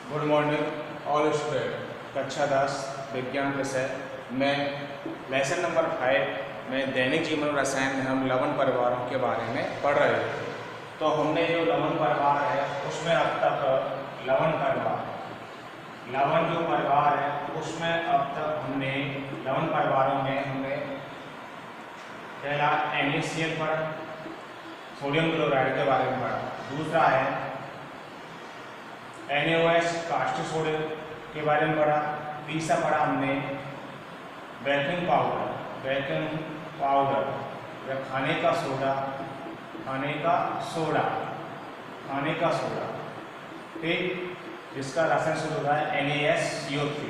Good morning all student. कक्षा 10 विज्ञान विषय में लेसन नंबर 5 में दैनिक जीवन और रसायन में हम लवण परिवारों के बारे में पढ़ रहे थे। तो हमने जो लवण परिवार है उसमें अब तक लवण जो परिवार है उसमें अब तक हमने लवण परिवारों में हमने पहला NaCl पढ़ा, सोडियम क्लोराइड के बारे में पढ़ा। दूसरा है NaOH कास्टिक सोडियम के बारे में पढ़ा। तीसरा पढ़ा हमने बेकिंग पाउडर या खाने का सोडा, ठीक, जिसका रासायनिक सूत्र होता है NaSCO3।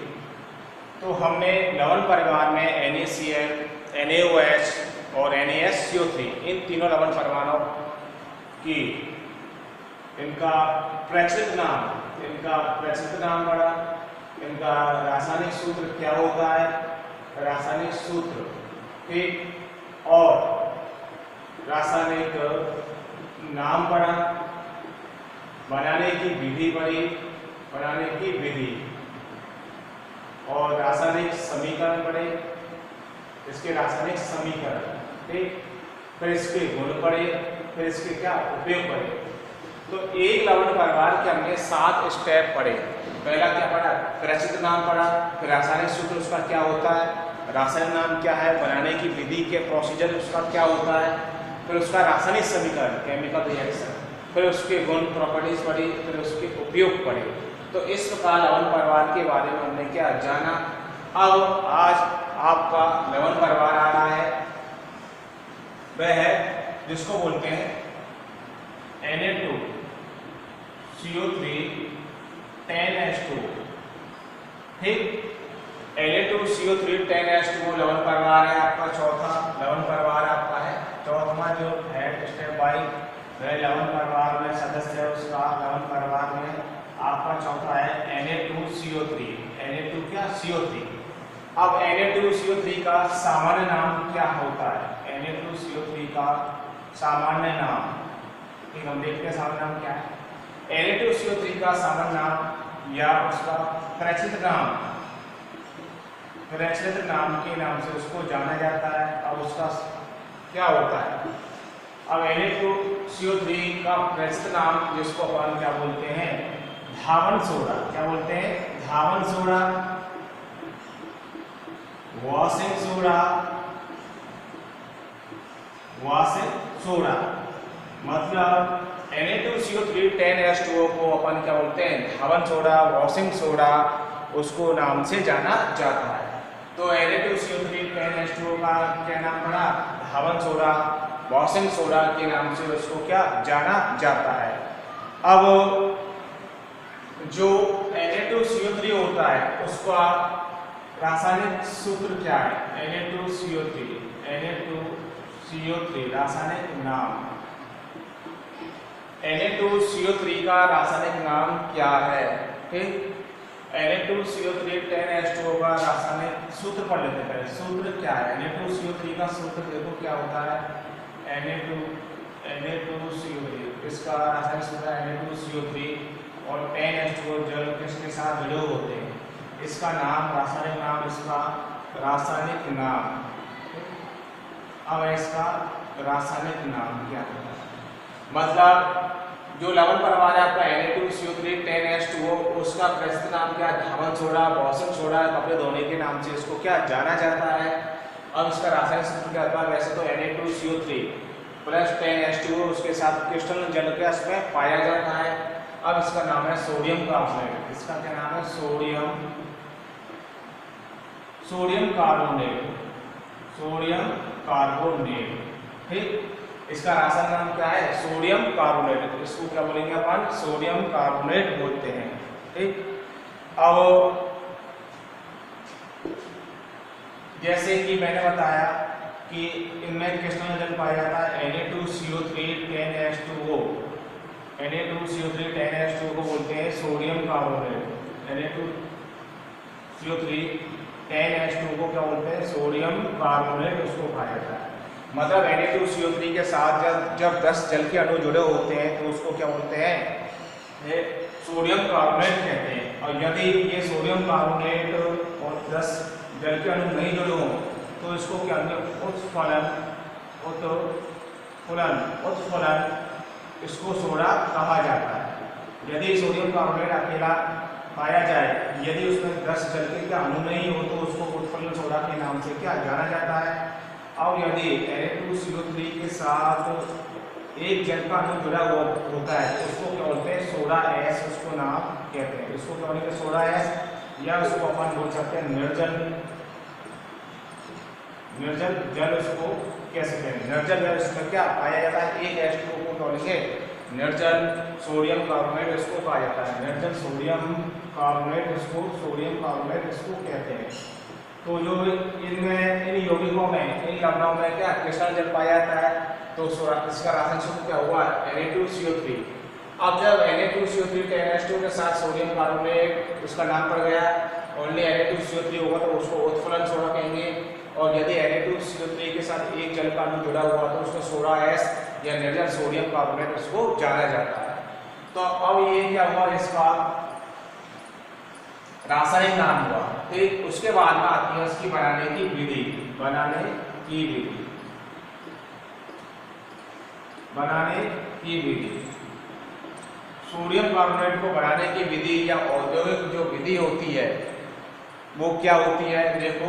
तो हमने लवण परिवार में NaCl, NaOH और NaSCO3 इन तीनों लवण परिवारों की इनका प्रचलित नाम पढ़ा। इनका रासायनिक सूत्र क्या होता है, रासायनिक सूत्र, ठीक, और रासायनिक नाम पढ़ा। बनाने की विधि और रासायनिक समीकरण पढ़े, इसके रासायनिक समीकरण, ठीक, फिर इसके गुण पढ़े, फिर इसके क्या उपयोग पढ़े। तो एक लवण परिवार के हमने 7 स्टेप पढ़े। पहला क्या पढ़ा, प्रचलित नाम पढ़ा, फिर रासायनिक सूत्र उसका क्या होता है, रासायनिक नाम क्या है, बनाने की विधि के प्रोसीजर उसका क्या होता है, फिर उसका रासायनिक समीकरण केमिकल रिएक्शन, फिर उसके गुण प्रॉपर्टीज पढ़ी, फिर उसके उपयोग पढ़े। तो इस प्रकार लवण परिवार के बारे में हमने क्या जाना। अब आज आपका लवण परिवार आ रहा है, वह है जिसको बोलते हैं Na2CO3 10H2, ठीक। Na2CO3 10H2 लवण परिवार है आपका, चौथा लवण परिवार आपका है। चौथा जो है स्टेप बाई वह लवण परिवार में सदस्य है, उसका लवण परिवार में आपका चौथा है Na2CO3, Na2 क्या CO3। अब Na2CO3 का सामान्य नाम क्या होता है, Na2CO3 का सामान्य नाम, ठीक, हम देखते हैं सामान्य नाम क्या है। Na2CO3 का सामान्य नाम या उसका प्रचलित नाम के नाम से उसको जाना जाता है। अब उसका क्या होता है, अब Na2CO3 का प्रचलित नाम जिसको अपन क्या बोलते हैं, धावन सोडा, क्या बोलते हैं, धावन सोडा, वॉशिंग सोडा, मतलब Na2CO3 10H2O को अपन क्या बोलते हैं, धावन सोडा, वॉशिंग सोडा, उसको नाम से जाना जाता है। तो Na2CO3 10H2O का क्या नाम पड़ा, धावन सोडा, वॉशिंग सोडा के नाम से उसको क्या जाना जाता है। अब जो Na2CO3 होता है उसका रासायनिक सूत्र क्या है, Na2CO3 रासायनिक नाम, Na2CO3 का रासायनिक नाम क्या है, ठीक। Na2CO3 10H2O का रासायनिक सूत्र पढ़ लेते हैं पहले। सूत्र क्या है, Na2CO3 का सूत्र देखो क्या होता है, Na2CO3 इसका रासायनिक सूत्र है Na2CO3 और 10H2O जल किसके साथ जुड़े होते हैं, इसका नाम, रासायनिक नाम, इसका रासायनिक नाम। अब इसका रासायनिक नाम क्या होता है, मतलब जो लवण परिवार है आपका Na2CO3 10H2O उसका प्रचलित नाम क्या है, धावन सोडा, वॉशिंग सोडा, कपड़े धोने के नाम से इसको क्या जाना जाता है। अब इसका रासायनिक सूत्र क्या होता है, वैसे तो Na2CO3 प्लस 10H2O उसके साथ क्रिस्टल जल के इसमें पाया जाता है। अब इसका नाम है सोडियम कार्बोनेट, इसका क्या नाम है, सोडियम कार्बोनेट, ठीक। इसका रासायनिक नाम क्या है, सोडियम कार्बोनेट, इसको क्या बोलेंगे अपन, सोडियम कार्बोनेट बोलते हैं, ठीक। अब जैसे कि मैंने बताया कि इनमें क्रिस्टल जल पाया जाता है Na2CO3 10H2O, Na2CO3 10H2O को बोलते हैं सोडियम कार्बोनेट, Na2CO3 10H2O को क्या बोलते हैं, सोडियम कार्बोनेट, उसको पाया जाता है। मतलब Na2CO3 के साथ जब 10 जल के अणु जुड़े होते हैं तो उसको क्या बोलते हैं, सोडियम कार्बोनेट कहते हैं। और यदि ये सोडियम कार्बोनेट और 10 जल के अणु नहीं जुड़े हों तो इसको क्या कहेंगे, उत्फलन, इसको सोडा कहा जाता है। यदि सोडियम कार्बोनेट अकेला पाया जाए, यदि उसमें 10 जल के क्या अणु नहीं हो तो उसको उत्फलन सोडा के नाम से क्या जाना जाता है। और यदि Na2CO3 के साथ एक जल का अणु जुड़ा हुआ होता है तो उसको क्या बोलते हैं, सोडा एस, उसको नाम कहते हैं। इसको क्या बोलते हैं, सोडा एस, या उसको अपन बोल सकते हैं निर्जल जल, उसको कैसे कहेंगे, निर्जल जल। इसमें क्या पाया जाता है, एक H2O को क्या बोलेंगे, निर्जल सोडियम कार्बोनेट इसको कहा जाता है। निर्जल सोडियम कार्बोनेट इसको कहते हैं। तो जो इनमें इन यौगिकों में, इन लवणों में क्या कृष्ण जल पाया जाता है, तो इसका रासायनिक सूत्र क्या हुआ, Na2CO3। अब जब Na2CO3 के NH2 के साथ सोडियम कार्बोनेट उसका नाम पड़ गया, ओनली Na2CO3 होगा तो उसको उत्फलन सोडा कहेंगे। और यदि Na2CO3 के साथ एक जल का अणु जुड़ा हुआ तो उसको सोडा एस या निर्जल सोडियम कार्बोनेट उसको जाना जाता है। तो अब ये क्या हुआ, इसका रासायनिक नाम हुआ। ठीक, उसके बाद में आती है उसकी बनाने की विधि। सोडियम कार्बोनेट को बनाने की विधि या औद्योगिक जो विधि होती है वो क्या होती है, देखो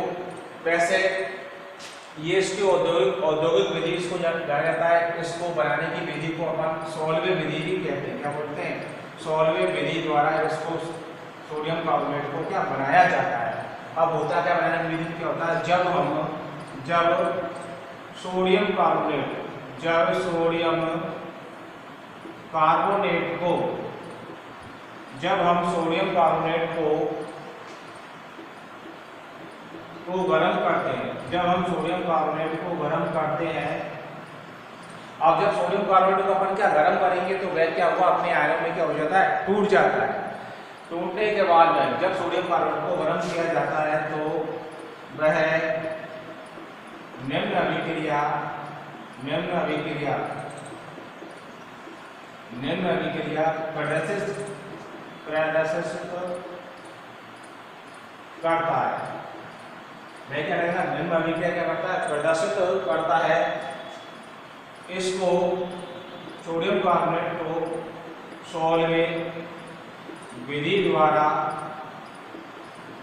वैसे ये इसकी औद्योगिक विधि इसको जाना जाता है। इसको बनाने की विधि को अपन सॉल्वे विधि भी कहते हैं। क्या बोलते हैं, सॉल्वे विधि द्वारा इसको सोडियम कार्बोनेट को क्या बनाया जाता है। अब होता क्या, बनाने की विधि क्या होता है, जब सोडियम कार्बोनेट जब हम सोडियम कार्बोनेट को गर्म करते हैं, अब जब सोडियम कार्बोनेट को अपन क्या गर्म करेंगे तो वह क्या हुआ, अपने आयनों में क्या हो जाता है, टूट जाता है। टूटने के बाद में जब सोडियम कार्बोनेट को गर्म किया जाता है तो वह निम्न अभिक्रिया प्रदर्शित करता है। मैं क्या रहेगा, निम्न अभिक्रिया क्या करता है, प्रदर्शित करता है। इसको सोडियम कार्बोनेट को सॉल्वे विधि द्वारा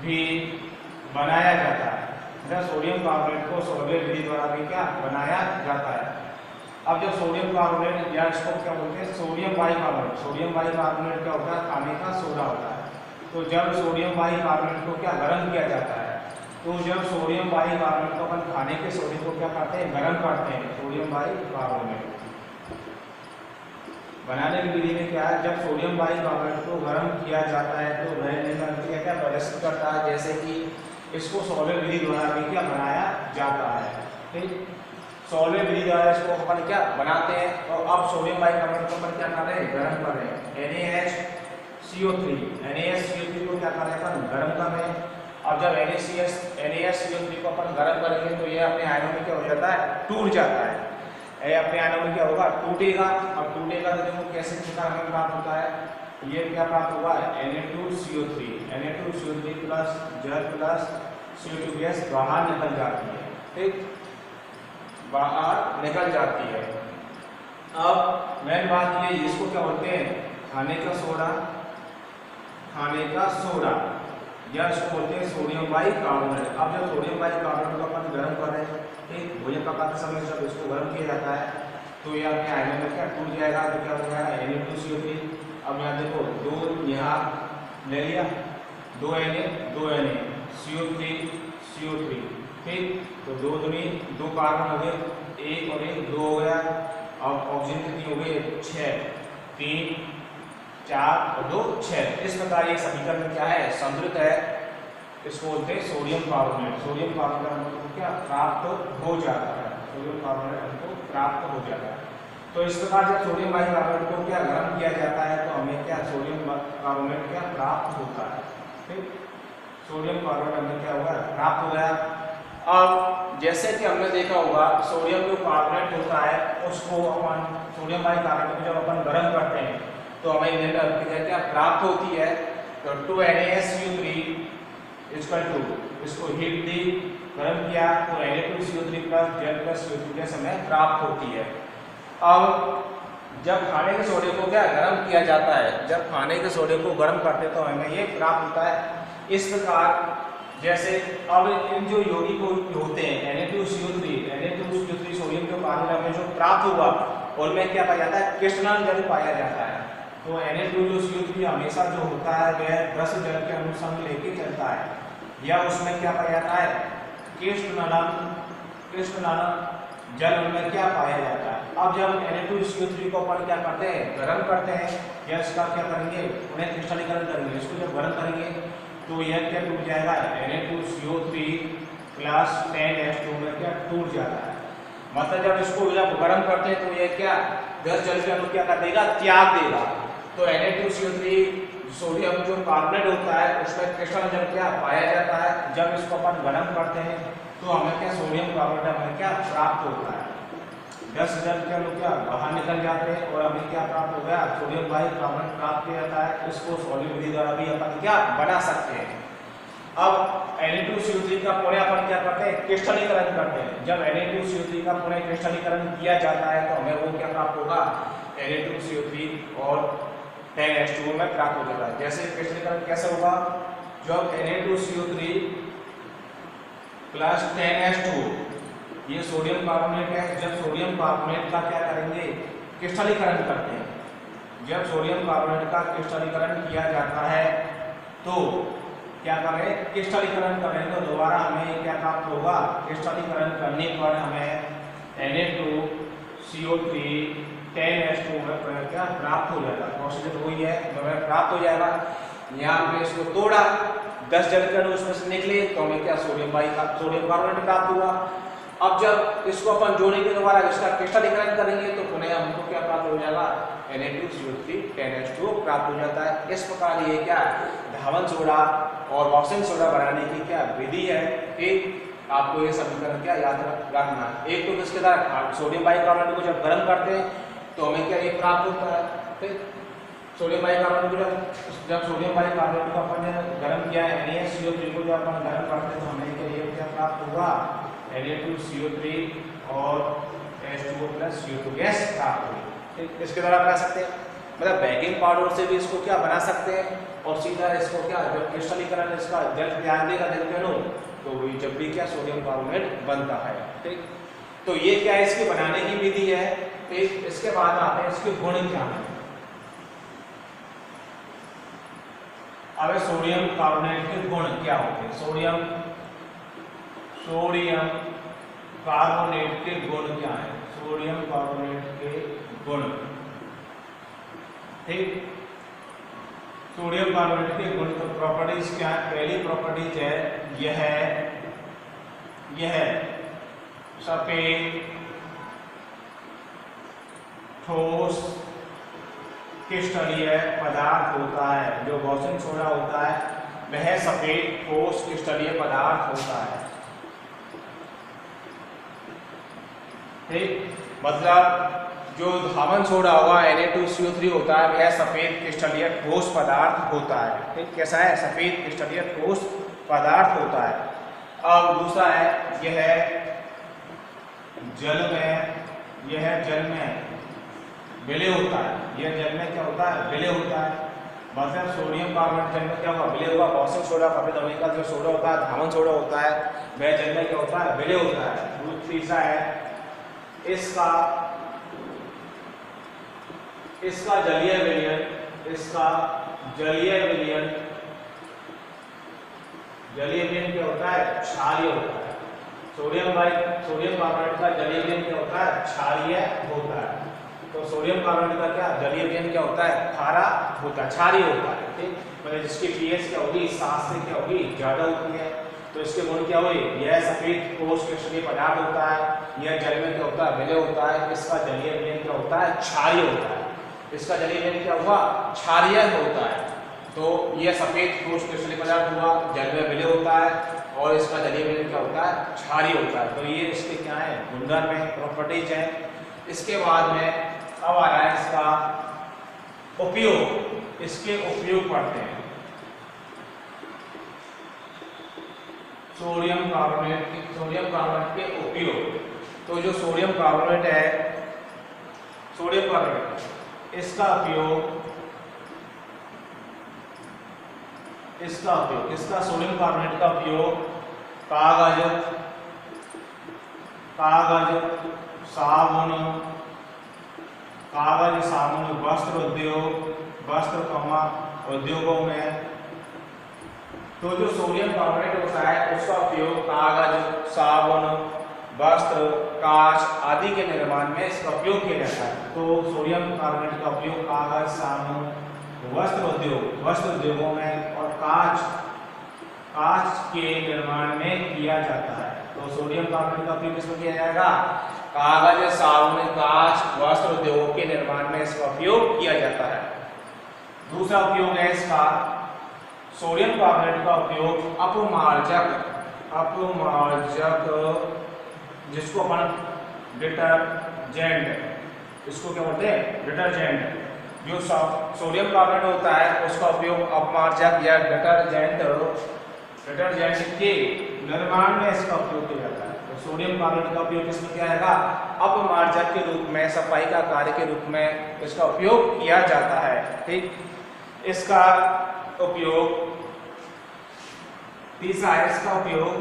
भी बनाया जाता है। सोडियम कार्बोनेट को सॉल्वे विधि द्वारा भी क्या बनाया जाता है। अब जब सोडियम कार्बोनेट या इसको क्या बोलते हैं, सोडियम बाइकार्बोनेट क्या होता है, खाने का सोडा होता है। तो जब सोडियम बाइकार्बोनेट को क्या गर्म किया जाता है, तो जब सोडियम बाइकार्बोनेट को अपन खाने के सोडे को क्या करते हैं, गर्म करते हैं। सोडियम बाइकार्बोनेट बनाने की विधि में क्या है, जब सोडियम बाइकार्बोनेट को गर्म किया जाता है तो वह निम्न अभिक्रिया क्या प्रदर्शित करता है, जैसे कि इसको सॉल्वे विधि द्वारा भी क्या बनाया जाता है। ठीक, सॉल्वे विधि द्वारा इसको अपन क्या बनाते हैं। और अब सोडियम बाइकार्बोनेट को अपन क्या कर रहे हैं, गर्म कर रहे हैं। NaHCO3 को क्या कर रहे हैं, गर्म कर रहे हैं। अब जब NaHCO3 को अपन गर्म करेंगे तो ये अपने आयनों में क्या हो जाता है, टूट जाता है। ये अपने आयनों में क्या होगा, टूटेगा। अब टूटेगा तो देखो कैसे हमें प्राप्त होता है, ये क्या प्राप्त हुआ है, Na2CO3 प्लस जल प्लस CO2 गैस बाहर निकल जाती है। ठीक, बाहर निकल जाती है। अब मेन बात ये, इसको क्या बोलते हैं, खाने का सोडा या इसको बोलते हैं सोडियम बाइकार्बोनेट। अब जब सोडियम बाइकार्बोनेट को अपन गर्म कर रहे हैं, ठीक, भोजन पकाते समय जब इसको गर्म किया जाता है तो ये अपने आयनों में क्या टूट जाएगा, तो क्या हो जाएगा, Na2CO3। अब यहाँ देखो, दो यहाँ ले लिया, 2 Na CO3। ठीक, तो 2 दूनी 2 कार्बन हो गए, 1 और 1 2 हो गया। अब ऑक्सीजन कितनी हो गई, 6, 3 4 और 2 6। इस प्रकार ये समीकरण में क्या है, संतुलित है। इसको बोलते हैं सोडियम कार्बोनेट। सोडियम कार्बोनेट हमको क्या प्राप्त हो जाता है, सोडियम कार्बोनेट हमको प्राप्त हो जाता है। तो इस प्रकार जब सोडियम बाइकार्बोनेट को क्या गर्म किया जाता है तो हमें क्या सोडियम कार्बोनेट क्या प्राप्त होता है। ठीक, सोडियम कार्बोनेट हमें क्या हुआ, प्राप्त हो गया। अब जैसे कि हमने देखा होगा, सोडियम जो कार्बोनेट होता है उसको अपन सोडियम बाइकार्बोनेट को जब अपन गर्म करते हैं तो हमें निम्न अभिक्रिया क्या प्राप्त होती है। तो 2NaSCO3 इक्वल टू, इसको हीट दी, गर्म किया, तो Na2CO3 प्लस जल प्लस CO2 गैस हमें प्राप्त होती है। अब जब खाने के सोडे को क्या गर्म किया जाता है, जब खाने के सोडे को गर्म करते तो हमें ये प्राप्त होता है। इस प्रकार जैसे अब इन जो यौगिक होते हैं Na2CO3 सोडियम के कार्बोनेट में जो प्राप्त हुआ उनमें क्या पाया जाता है, क्रिस्टलन जल पाया जाता है। तो Na2CO3 हमेशा जो होता है वह 10 जल के अनुसंग लेके चलता है, या उसमें क्या पाया जाता है, क्रिस्टलन जल उनमें क्या पाया जाता है। अब जब Na2CO3 को अपन क्या करते हैं, गर्म करते हैं, या इसका क्या करेंगे, उन्हें क्रिस्टलीकरण करेंगे। इसको जब गर्म करेंगे तो यह क्या टूट जाएगा, Na2CO3 प्लस 10H2 में क्या टूट जाता है। मतलब जब इसको जब गर्म करते हैं तो यह क्या 10 जल के अणु क्या कर देगा, त्याग देगा। तो Na2CO3 सोडियम जो कार्बोनेट होता है उसमें क्रिस्टल जल क्या पाया जाता है। जब इसको अपन गर्म करते हैं तो हमें क्या सोडियम कार्बोनेट हमें क्या प्राप्त होता है, 10 जल के अणु क्या बाहर निकल जाते हैं और हमें क्या प्राप्त हो गया, सोडियम बाइकार्बोनेट प्राप्त किया जाता है। इसको सॉलिड विधि द्वारा भी अपन क्या बना सकते हैं। अब Na2CO3 का पुनः अपन क्या करते हैं, क्रिस्टलीकरण करते हैं। जब Na2CO3 का पुनः क्रिस्टलीकरण किया जाता है तो हमें वो क्या प्राप्त होगा, Na2CO3 और 10H2 में प्राप्त हो जाता है। जैसे क्रिस्टलीकरण कैसे होगा, जब Na2CO3 प्लस 10H2 ये सोडियम कार्बोनेट है, जब सोडियम कार्बोनेट का क्या करेंगे, क्रिस्टलीकरण करते हैं। जब सोडियम कार्बोनेट का क्रिस्टलीकरण किया जाता है तो क्या करें, क्रिस्टलीकरण करें तो दोबारा हमें क्या प्राप्त होगा, क्रिस्टलीकरण करने पर हमें Na2CO3 10H2 में क्या प्राप्त हो जाएगा। प्रोसीजर वही है, हमें प्राप्त हो जाएगा। यहाँ पे इसको तोड़ा, 10 जल के अणु उसमें से निकले तो हमें क्या सोडियम कार्बोनेट प्राप्त हुआ। अब जब इसको अपन जोड़ेंगे दोबारा इसका क्रिस्टलीकरण करेंगे तो पुनः हमको क्या प्राप्त हो जाएगा, Na2CO3 10H2 प्राप्त हो जाता है। इस प्रकार ये क्या धावन सोडा और वॉशिंग सोडा बनाने की क्या विधि है कि आपको ये समीकरण क्या याद रखना। एक तो किसके द्वारा, सोडियम बाइकार्बोनेट को जब गर्म करते हैं तो हमें क्या ये प्राप्त होता है। फिर सोडियम बाइकार्बोनेट को जब सोडियम बाइकार्बोनेट को अपन ने गर्म किया है, NaCO3 को जब अपन गर्म करते हैं तो हमें क्या प्राप्त हुआ, Na2CO3 और H2O प्लस CO2 गैस प्राप्त हुई। इसके द्वारा बना सकते हैं, मतलब बेकिंग पाउडर से भी इसको क्या बना सकते हैं। और सीधा इसको क्या जब क्रिस्टलीकरण इसका जल त्याग देगा जल के अणु तो जब भी क्या सोडियम कार्बोनेट बनता है। ठीक, तो ये क्या है, इसकी बनाने की विधि है। ठीक, इसके बाद आते हैं इसके गुण क्या है। अब सोडियम कार्बोनेट के गुण क्या होते हैं, सोडियम कार्बोनेट के गुण क्या है, सोडियम कार्बोनेट के गुण। ठीक, सोडियम कार्बोनेट के गुण तो प्रॉपर्टीज क्या है, पहली प्रॉपर्टीज है यह सफेद ठोस क्रिस्टलीय पदार्थ होता है। जो वॉशिंग सोडा होता है वह सफेद ठोस क्रिस्टलीय पदार्थ होता है। ठीक, मतलब जो धावन सोडा होगा Na2CO3 होता है वह सफेद क्रिस्टलीय ठोस पदार्थ होता है। ठीक, कैसा है, सफेद क्रिस्टलीय ठोस पदार्थ होता है। अब दूसरा है यह जल में विलय होता है। यह जल में क्या होता है, विलय होता है। मतलब सोडियम कार्बोनेट जल में क्या होगा, विलय होगा। वॉशिंग सोडा सफेद होने का जो सोडा होता है, धावन सोडा होता है, वह जल में क्या होता है, विलय होता है। तीसरा है इसका जलीय विलयन क्या होता है, क्षारीय होता है। सोडियम कार्बोनेट का जलीय विलयन क्या होता है, क्षारीय होता है। तो सोडियम कार्बोनेट का क्या जलीय विलयन क्या होता है, खारा होता है, क्षारीय होता है। ठीक, मतलब जिसकी pH क्या होगी, 7 से क्या होगी, ज्यादा होती है। तो इसके गुण क्या हुए, यह सफेद ठोस क्रिस्टलीय पदार्थ होता है, यह जल में क्या होता है, विलय होता है। इसका जलीय विलयन क्या होता है, क्षारीय होता है। इसका जलीय विलयन क्या हुआ, क्षारीय होता है। तो यह सफेद ठोस क्रिस्टलीय पदार्थ हुआ, जल में विलय होता है, और इसका जलीय विलयन क्या होता है, क्षारीय होता है। तो ये इसके क्या है, गुणधर्म है, प्रॉपर्टीज है। इसके बाद में अब आ रहा है इसका उपयोग, इसके उपयोग पढ़ते हैं। सोडियम कार्बोनेट के उपयोग। तो जो सोडियम कार्बोनेट है, सोडियम कार्बोनेट, इसका उपयोग सोडियम कार्बोनेट का उपयोग कागज, साबुन, वस्त्र उद्योगों में। तो जो सोडियम कार्बोनेट होता है उसका उपयोग कागज, साबुन, वस्त्र, कांच आदि के निर्माण में इसका उपयोग किया जाता है। तो सोडियम कार्बोनेट का उपयोग कागज, साबुन, वस्त्र उद्योगों में और कांच के निर्माण में किया जाता है। तो सोडियम कार्बोनेट का उपयोग किसमें किया जाएगा? कागज, साबुन, कांच, वस्त्र उद्योगों के निर्माण में इसका उपयोग किया जाता है। दूसरा उपयोग है इसका, सोडियम कार्बोनेट का उपयोग अपमार्जक, जिसको अपन डिटर्जेंट, इसको क्या बोलते हैं? डिटर्जेंट। जो सोडियम कार्बोनेट होता है उसका उपयोग अपमार्जक या डिटर्जेंट के निर्माण में इसका उपयोग किया जाता है। तो सोडियम कार्बोनेट का उपयोग किसमें किया जाएगा? अपमार्जक के रूप में, सफाई का कार्य के रूप में इसका उपयोग किया जाता है। ठीक, इसका उपयोग तीसरा है, इसका उपयोग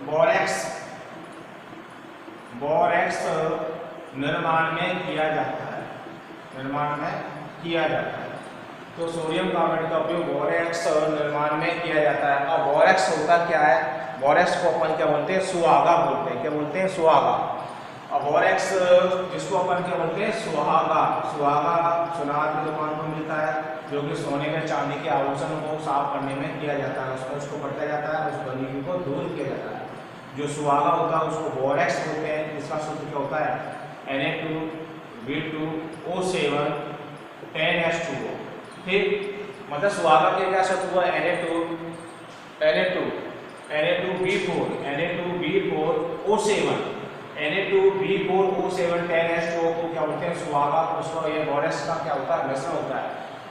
बोरेक्स निर्माण में किया जाता है। तो सोडियम कार्बोनेट का उपयोग बोरेक्स निर्माण में किया जाता है। और बोरेक्स होता क्या है? बोरेक्स को अपन क्या बोलते हैं? सुहागा बोलते हैं। क्या बोलते हैं? सुहागा। और बोरेक्स जिसको अपन क्या बोलते हैं? सुहागा सुनार की दुकान पर मिलता है, जो कि सोने के चांदी के आभूषण को साफ करने में किया जाता है। उसको पड़ता जाता है, उस गंदगी को दूर किया जाता है। जो सुहागा होता है उसको बोरेक्स बोलते हैं। इसका सूत्र क्या होता है? Na2B2O7 10H2O। ठीक, मतलब सुहागा के क्या सूत्र हुआ? Na2B4O7 10H2O को क्या बोलते हैं? सुहागा। उसका ये बोरेक्स का क्या होता है? मिश्रण होता है,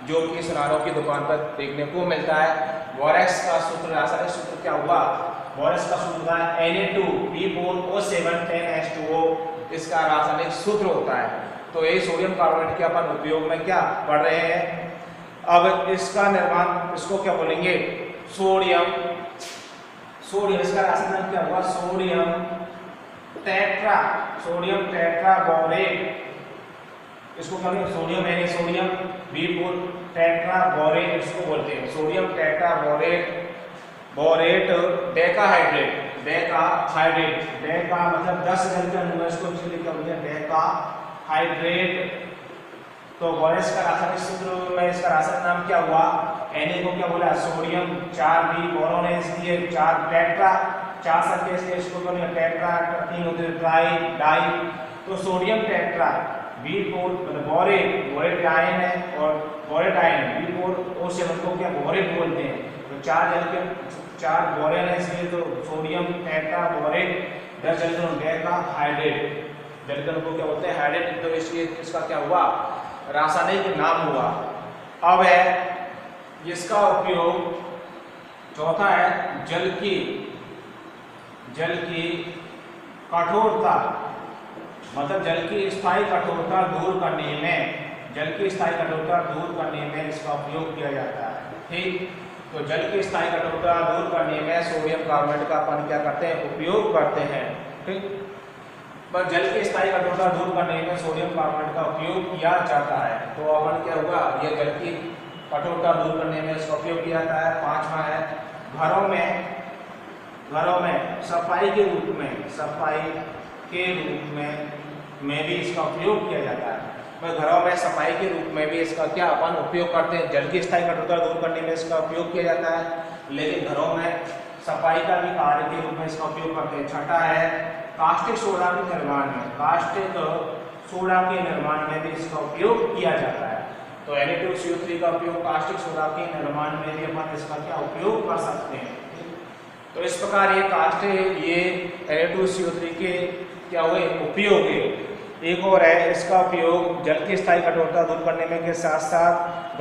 जो कि सुनारों की दुकान पर देखने को मिलता है। बोरेक्स का सूत्र, रासायनिक सूत्र क्या हुआ? बोरेक्स का सूत्र है Na2B4O7 10H2O। इसका रासायनिक सूत्र होता है। तो यही सोडियम कार्बोनेट के अपन उपयोग में क्या पढ़ रहे हैं। अब इसका निर्माण, इसको क्या बोलेंगे? सोडियम। इसका रासायनिक नाम क्या हुआ? Sodium tetraborate. इसको क्या बोलेंगे? सोडियम B4 टेट्राबोरेट इसको बोलते हैं। Sodium tetraborate decahydrate. डेका मतलब 10 जल के अणु, इसको इसलिए क्या बोलते हैं? डेकाहाइड्रेट। तो बोरेक्स का रासायनिक सूत्र में इसका रासायनिक नाम क्या हुआ? Na को क्या बोला? सोडियम, 4B बोरोन है इसलिए 4 टेट्रा, 4 संख्या इसलिए इसको क्या बोलेंगे? टेट्रा, 3 होते हैं डाई। तो sodium tetra B4 borate ion है, और बोरेट आयन B4O7 को क्या बोरेट बोलते हैं। तो 4 जल के 4 बोरेन है इसलिए तो सोडियम टेट्राबोरेट, 10 जल के डेकाहाइड्रेट, जल के को क्या बोलते हैं? हाइड्रेट। तो इसलिए इसका क्या हुआ? रासायनिक नाम हुआ। अब है जिसका उपयोग, चौथा है जल की कठोरता, मतलब जल की स्थायी कठोरता दूर करने में इसका उपयोग किया जाता है। ठीक, तो जल की स्थायी कठोरता दूर करने में सोडियम कार्बोनेट का अपन क्या करते हैं? उपयोग करते हैं। ठीक, पर जल की स्थायी कठोरता दूर करने में सोडियम कार्बोनेट का उपयोग किया जाता है। तो अपन क्या होगा? ये जल की कठोरता दूर करने में इसका उपयोग किया जाता है। पांचवा है घरों में सफाई के रूप में भी इसका उपयोग किया जाता है। घरों में सफाई के रूप में भी इसका क्या अपन उपयोग करते हैं? जल की स्थायी कठोरता दूर करने में इसका उपयोग किया जाता है, लेकिन घरों में सफाई का भी कार्य के रूप में इसका उपयोग करते हैं। छठा है कास्टिक सोडा के निर्माण में भी इसका उपयोग किया जाता है। तो Na2CO3 का उपयोग कास्टिक सोडा के निर्माण में भी अपन इसका क्या उपयोग कर सकते हैं। तो इस प्रकार ये Na2CO3 के क्या हुए उपयोग है। एक और है इसका उपयोग जल की स्थायी कठोरता दूर करने में के साथ साथ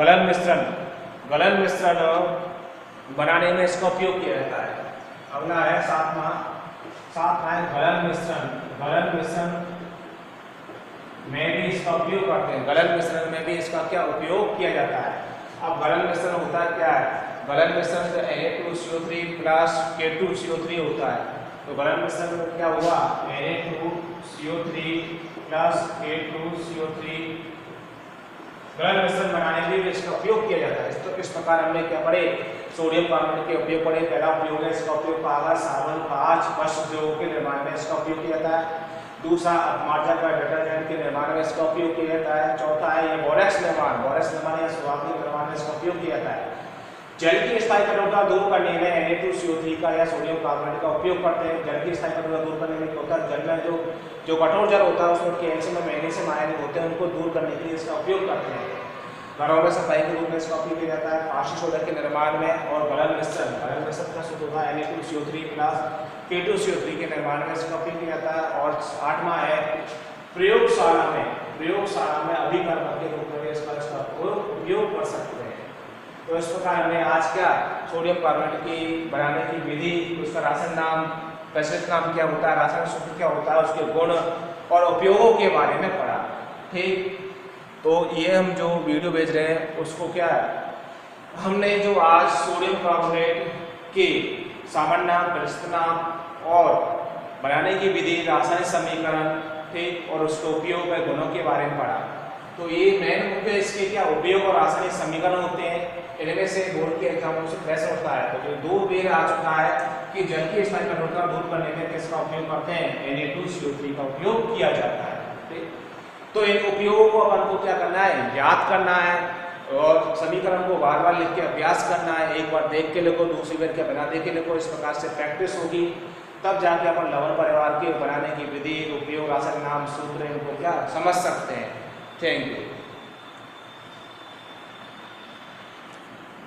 गलन मिश्रण बनाने में इसका उपयोग किया जाता है। अगला है सातवां है गलन मिश्रण। गलन मिश्रण में भी इसका उपयोग करते हैं। गलन मिश्रण में भी इसका क्या उपयोग किया जाता है। अब गलन मिश्रण होता है क्या है? गलन मिश्रण जो Na2CO3 प्लस K2CO3 होता है। तो गलन मिश्रण में क्या हुआ? Na2CO3 प्लस K2CO3 गलन मिश्रण बनाने में भी इसका उपयोग किया जाता है। तो इस प्रकार हमने क्या पढ़े? सोडियम कार्बोनेट के उपयोग पढ़े। पहला उपयोग है इसका उपयोग कागज, साबुन, कांच, वस्त्र उद्योग के निर्माण में इसका उपयोग किया जाता है। दूसरा अपमार्जक का डिटर्जेंट के निर्माण में इसका उपयोग किया जाता है। चौथा है ये बोरेक्स निर्माण या सुराख के निर्माण में इसका उपयोग किया जाता है। जल की स्थायी कठोरता दूर करने में Na2CO3 का या सोडियम कार्बोनेट का उपयोग करते हैं। जल की स्थायी कठोरता दूर करने में क्या होता है? जल में जो कठोर जल होता है उसमें कैल्शियम और मैग्नीशियम आयन होते हैं, उनको दूर करने के लिए इसका उपयोग करते हैं। घरों में सफाई के रूप में इसका उपयोग किया जाता है। कांस्य सोडा के निर्माण में और गलन मिश्रण का सूत्र होता है Na2CO3 प्लस K2CO3 के निर्माण में इसका उपयोग किया जाता है। और आठवां है प्रयोगशाला में अभिकर्मक के रूप में इसका उपयोग कर सकते हैं। तो इस प्रकार हमने आज क्या सोडियम कार्बोनेट की बनाने की विधि, उसका रासायनिक नाम, प्रचलित नाम क्या होता है, रासायनिक सूत्र क्या होता है, उसके गुण और उपयोगों के बारे में पढ़ा। ठीक, तो ये हम जो वीडियो भेज रहे हैं उसको क्या है, हमने जो आज सोडियम कार्बोनेट के सामान्य नाम, प्रचलित नाम और बनाने की विधि, रासायनिक समीकरण, ठीक, और उसके उपयोग व गुणों के बारे में पढ़ा। तो ये मेन मुख्य इसके क्या उपयोग और रासायनिक समीकरण होते हैं। इनमें से बोर्ड के एग्जामों से प्रश्न होता है। तो जो दो बेर आ चुका है कि जल की स्थायी कठोरता दूर करने में किसका उपयोग करते हैं? Na2CO3 का उपयोग किया जाता है। ठीक, तो इन उपयोगों को अपन को क्या करना है? याद करना है और समीकरण को बार बार लिख के अभ्यास करना है। एक बार देख के लिखो, दूसरी बार क्या बना दे के लिखो। इस प्रकार से प्रैक्टिस होगी, तब जाके अपन लवण परिवार के बनाने की विधि, उपयोग, रासायनिक नाम, सूत्र इनको क्या समझ सकते हैं। Thank you.